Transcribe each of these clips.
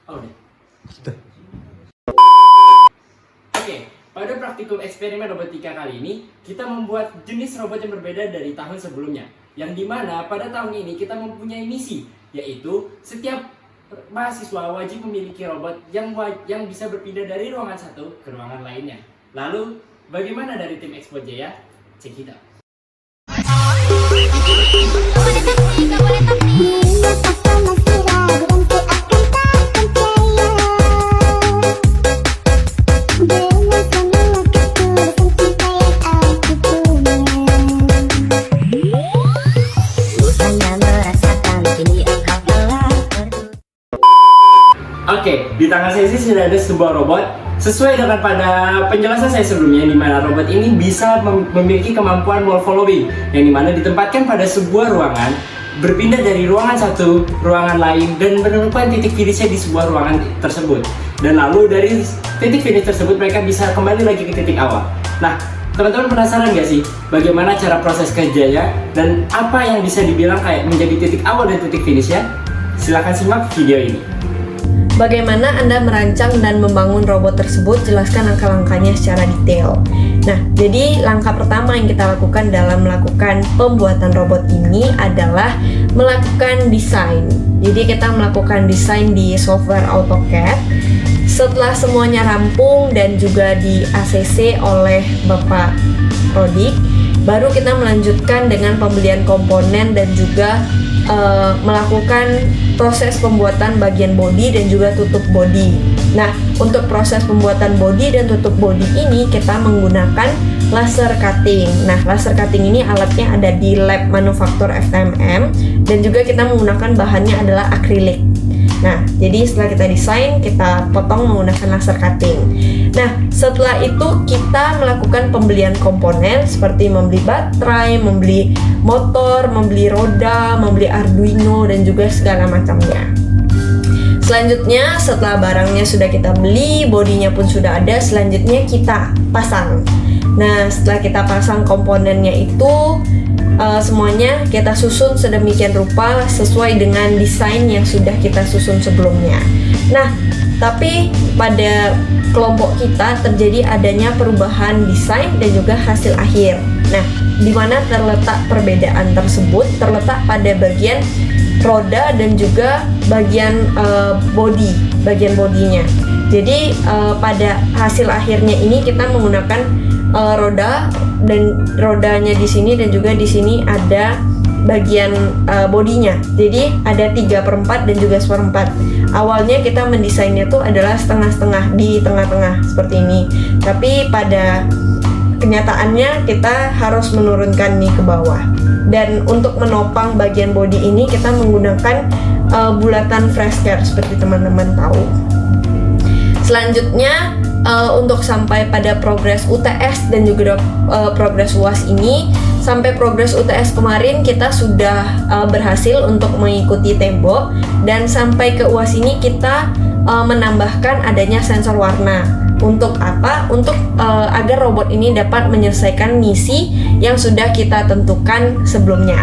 Oh, udah. Oke, pada praktikum eksperimen robotika kali ini, kita membuat jenis robot yang berbeda dari tahun sebelumnya. Yang dimana pada tahun ini kita mempunyai misi, yaitu setiap mahasiswa wajib memiliki robot yang bisa berpindah dari ruangan satu ke ruangan lainnya. Lalu, bagaimana dari tim Expo Jaya? Cek kita. Oke, di tangan saya sih sudah ada sebuah robot. Sesuai dengan pada penjelasan saya sebelumnya, di mana robot ini bisa memiliki kemampuan wall following, yang dimana ditempatkan pada sebuah ruangan, berpindah dari ruangan satu, ruangan lain, dan menemukan titik finishnya di sebuah ruangan tersebut. Dan lalu dari titik finish tersebut mereka bisa kembali lagi ke titik awal. Nah, teman-teman penasaran nggak sih bagaimana cara proses kerjanya dan apa yang bisa dibilang kayak menjadi titik awal dan titik finishnya? Silahkan simak video ini. Bagaimana Anda merancang dan membangun robot tersebut? Jelaskan langkah-langkahnya secara detail. Nah, jadi langkah pertama yang kita lakukan dalam melakukan pembuatan robot ini adalah melakukan desain. Jadi kita melakukan desain di software AutoCAD. Setelah semuanya rampung dan juga di ACC oleh Bapak Rodik, baru kita melanjutkan dengan pembelian komponen dan juga melakukan proses pembuatan bagian bodi dan juga tutup bodi. Nah, untuk proses pembuatan bodi dan tutup bodi ini kita menggunakan laser cutting. Nah, laser cutting ini alatnya ada di lab manufaktur FTMM dan juga kita menggunakan bahannya adalah akrilik. Nah, jadi setelah kita desain, kita potong menggunakan laser cutting. Nah, setelah itu kita melakukan pembelian komponen seperti membeli baterai, membeli motor, membeli roda, membeli Arduino, dan juga segala macamnya. Selanjutnya, setelah barangnya sudah kita beli, bodinya pun sudah ada, selanjutnya kita pasang. Nah, setelah kita pasang komponennya itu, semuanya kita susun sedemikian rupa sesuai dengan desain yang sudah kita susun sebelumnya. Nah, tapi pada kelompok kita terjadi adanya perubahan desain dan juga hasil akhir. Nah, di mana terletak perbedaan tersebut? Terletak pada bagian roda dan juga bagian bagian bodinya. Jadi pada hasil akhirnya ini kita menggunakan roda dan rodanya di sini dan juga di sini ada bagian bodinya. Jadi ada 3/4 dan juga 1/4. Awalnya kita mendesainnya tuh adalah setengah-setengah di tengah-tengah seperti ini. Tapi pada kenyataannya kita harus menurunkan nih ke bawah. Dan untuk menopang bagian bodi ini kita menggunakan bulatan fresh care seperti teman-teman tahu. Selanjutnya untuk sampai pada progres UTS dan juga progres UAS ini, sampai progres UTS kemarin kita sudah berhasil untuk mengikuti tembok, dan sampai ke UAS ini kita menambahkan adanya sensor warna. Untuk apa? Untuk agar robot ini dapat menyelesaikan misi yang sudah kita tentukan sebelumnya.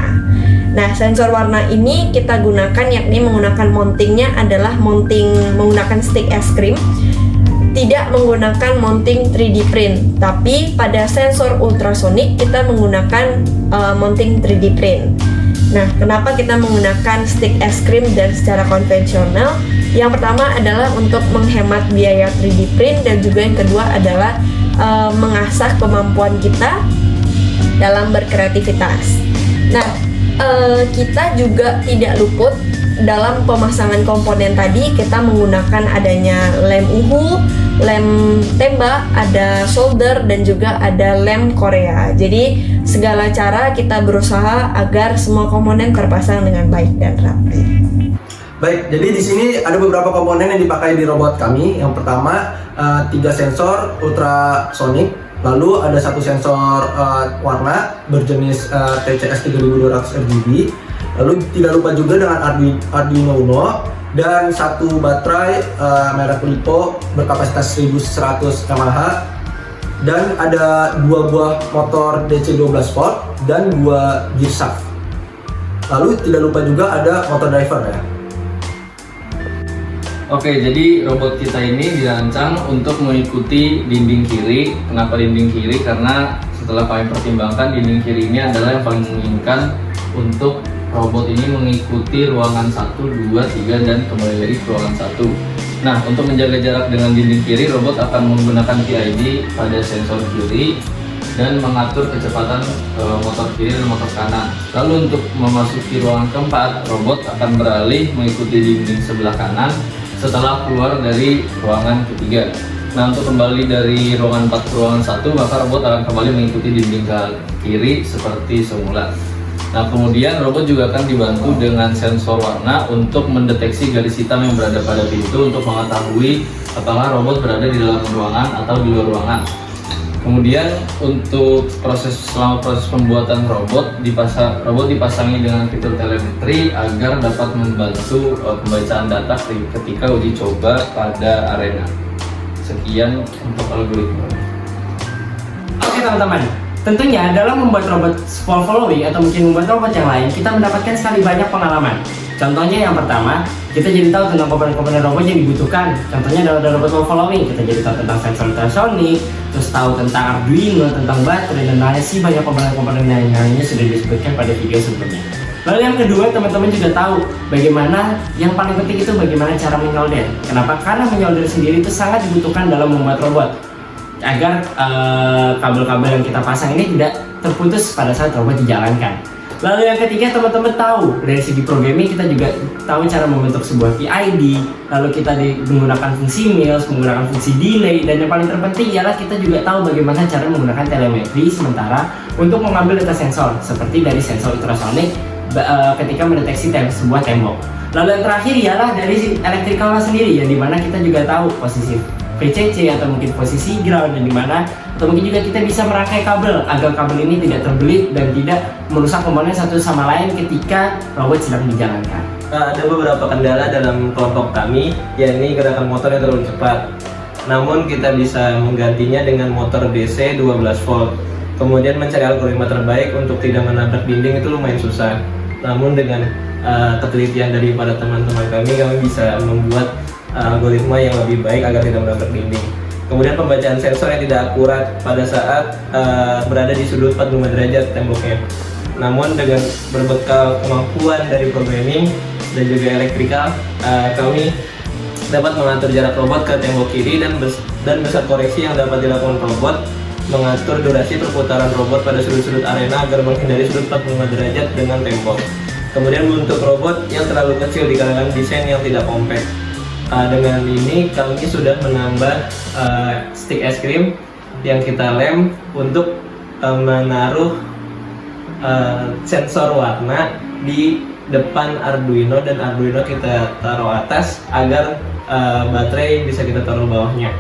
Nah, sensor warna ini kita gunakan, yakni menggunakan mountingnya adalah mounting menggunakan stick es krim. Tidak menggunakan mounting 3D print, tapi pada sensor ultrasonic kita menggunakan mounting 3D print. Nah, kenapa kita menggunakan stick es krim dan secara konvensional? Yang pertama adalah untuk menghemat biaya 3D print, dan juga yang kedua adalah mengasah kemampuan kita dalam berkreativitas. Nah, kita juga tidak luput dalam pemasangan komponen tadi. Kita menggunakan adanya lem uhu, lem tembak, ada solder, dan juga ada lem Korea. Jadi segala cara kita berusaha agar semua komponen terpasang dengan baik dan rapi. Baik, jadi di sini ada beberapa komponen yang dipakai di robot kami. Yang pertama 3 sensor ultrasonic, lalu ada 1 sensor warna berjenis TCS 3200 RGB. Lalu tidak lupa juga dengan Arduino Uno dan 1 baterai merek LiPo berkapasitas 1100 mAh, dan ada 2 buah motor DC 12 volt dan 2 gear shaft. Lalu tidak lupa juga ada motor driver ya. Oke, jadi robot kita ini dirancang untuk mengikuti dinding kiri. Kenapa dinding kiri? Karena setelah kami pertimbangkan, dinding kiri ini adalah yang paling memungkinkan untuk robot ini mengikuti ruangan 1, 2, 3 dan kembali lagi ke ruangan 1. Nah, untuk menjaga jarak dengan dinding kiri, robot akan menggunakan PID pada sensor kiri dan mengatur kecepatan motor kiri dan motor kanan. Lalu untuk memasuki ruangan keempat, robot akan beralih mengikuti dinding sebelah kanan setelah keluar dari ruangan ketiga. Nah, untuk kembali dari ruangan 4 ke ruangan 1, maka robot akan kembali mengikuti dinding ke kiri seperti semula. Nah, kemudian robot juga akan dibantu dengan sensor warna untuk mendeteksi garis hitam yang berada pada pintu untuk mengetahui apakah robot berada di dalam ruangan atau di luar ruangan. Kemudian untuk selama proses pembuatan robot dipasangi dengan fitur telemetri agar dapat membantu pembacaan data ketika uji coba pada arena. Sekian untuk algoritma. Oke teman-teman, tentunya dalam membuat robot wall following atau mungkin membuat robot yang lain, kita mendapatkan sekali banyak pengalaman. Contohnya yang pertama, kita jadi tahu tentang komponen-komponen robot yang dibutuhkan. Contohnya dalam robot wall following, kita jadi tahu tentang sensor ultrasonic, terus tahu tentang Arduino, tentang baterai, dan lain sih banyak komponen-komponen yang lainnya sudah disebutkan pada video sebelumnya. Lalu yang kedua, teman-teman juga tahu bagaimana yang paling penting itu bagaimana cara menyolder. Kenapa? Karena menyolder sendiri itu sangat dibutuhkan dalam membuat robot agar kabel-kabel yang kita pasang ini tidak terputus pada saat robot dijalankan. Lalu yang ketiga, teman-teman tahu dari segi programming kita juga tahu cara membentuk sebuah PID. Lalu kita menggunakan fungsi MILS, menggunakan fungsi delay, dan yang paling terpenting ialah kita juga tahu bagaimana cara menggunakan telemetri sementara untuk mengambil data sensor seperti dari sensor ultrasonic ketika mendeteksi sebuah tembok. Lalu yang terakhir ialah dari elektrikalnya sendiri, yang dimana kita juga tahu posisi VCC atau mungkin posisi ground, dan dimana atau mungkin juga kita bisa merangkai kabel agar kabel ini tidak terbelit dan tidak merusak komponen satu sama lain ketika robot sedang dijalankan. Ada beberapa kendala dalam kelompok kami, yakni gerakan motor yang terlalu cepat. Namun kita bisa menggantinya dengan motor DC 12 volt. Kemudian mencari algoritma terbaik untuk tidak menabrak dinding itu lumayan susah. Namun dengan ketelitian dari para teman-teman kami bisa membuat algoritma yang lebih baik agar tidak menabrak dinding. Kemudian pembacaan sensor yang tidak akurat pada saat berada di sudut 45 derajat temboknya. Namun dengan berbekal kemampuan dari programming dan juga elektrikal, kami dapat mengatur jarak robot ke tembok kiri dan besar koreksi yang dapat dilakukan robot, mengatur durasi perputaran robot pada sudut-sudut arena agar menghindari sudut 45 derajat dengan tembok. Kemudian bentuk robot yang terlalu kecil dikarenakan desain yang tidak compact. Dengan ini kami sudah menambah stick es krim yang kita lem untuk menaruh sensor warna di depan Arduino, dan Arduino kita taruh atas agar baterai bisa kita taruh bawahnya.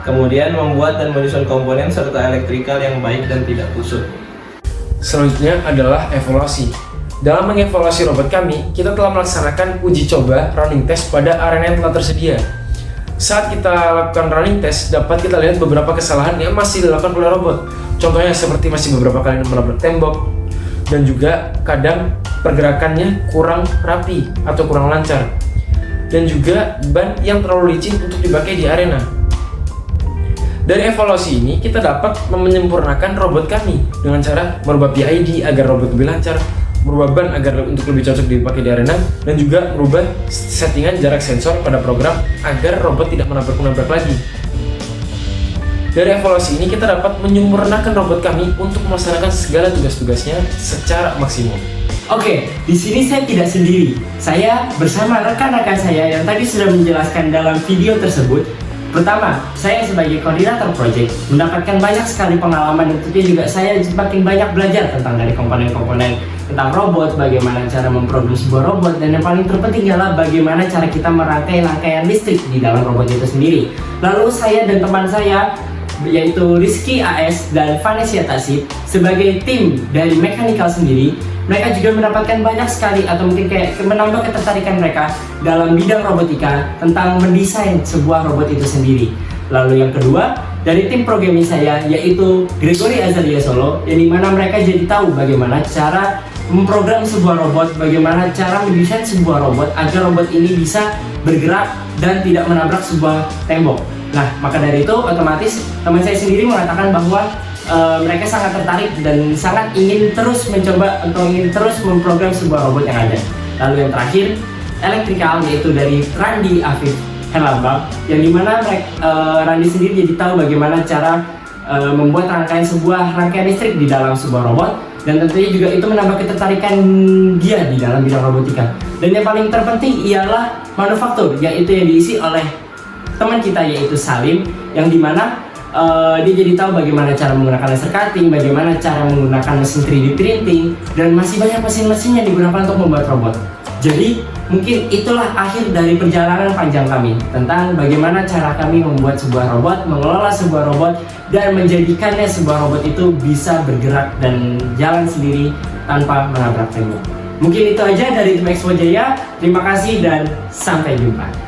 Kemudian membuat dan menyusun komponen serta elektrikal yang baik dan tidak kusut. Selanjutnya adalah evaluasi. Dalam mengevaluasi robot kami, kita telah melaksanakan uji coba running test pada arena yang telah tersedia. Saat kita lakukan running test, dapat kita lihat beberapa kesalahan yang masih dilakukan oleh robot. Contohnya seperti masih beberapa kali menabrak tembok, dan juga kadang pergerakannya kurang rapi atau kurang lancar, dan juga ban yang terlalu licin untuk dipakai di arena. Dari evaluasi ini, kita dapat menyempurnakan robot kami dengan cara merubah PID agar robot lebih lancar, merubah ban agar untuk lebih cocok dipakai di arena, dan juga merubah settingan jarak sensor pada program agar robot tidak menabrak lagi. Dari evaluasi ini kita dapat menyempurnakan robot kami untuk melaksanakan segala tugas-tugasnya secara maksimum. Oke, di sini saya tidak sendiri. Saya bersama rekan-rekan saya yang tadi sudah menjelaskan dalam video tersebut. Pertama, saya sebagai koordinator project mendapatkan banyak sekali pengalaman, dan tentunya juga saya semakin banyak belajar tentang dari komponen-komponen tentang robot, bagaimana cara memproduksi sebuah robot, dan yang paling terpenting adalah bagaimana cara kita merangkai rangkaian listrik di dalam robot itu sendiri. Lalu saya dan teman saya, yaitu Rizky AS dan Vanessa Tasib, sebagai tim dari mechanical sendiri, mereka juga mendapatkan banyak sekali atau mungkin kayak menambah ketertarikan mereka dalam bidang robotika tentang mendesain sebuah robot itu sendiri. Lalu yang kedua, dari tim programming saya, yaitu Gregory Azalia Solo, yang dimana mereka jadi tahu bagaimana cara memprogram sebuah robot, bagaimana cara mendesain sebuah robot agar robot ini bisa bergerak dan tidak menabrak sebuah tembok. Nah, maka dari itu otomatis teman saya sendiri mengatakan bahwa mereka sangat tertarik dan sangat ingin terus mencoba atau ingin terus memprogram sebuah robot yang ada. Lalu yang terakhir, elektrikal, yaitu dari Randi Afif Herlambang, yang dimana Randi sendiri jadi tahu bagaimana cara membuat sebuah rangkaian listrik di dalam sebuah robot, dan tentunya juga itu menambah ketertarikan dia di dalam bidang robotika. Dan yang paling terpenting ialah manufaktur, yaitu yang diisi oleh teman kita yaitu Salim, yang dimana dia jadi tahu bagaimana cara menggunakan laser cutting, bagaimana cara menggunakan mesin 3D printing, dan masih banyak mesin-mesin yang digunakan untuk membuat robot. Jadi mungkin itulah akhir dari perjalanan panjang kami tentang bagaimana cara kami membuat sebuah robot, mengelola sebuah robot, dan menjadikannya sebuah robot itu bisa bergerak dan jalan sendiri tanpa menabrak tembok. Mungkin itu aja dari Tim Expo Jaya. Terima kasih dan sampai jumpa.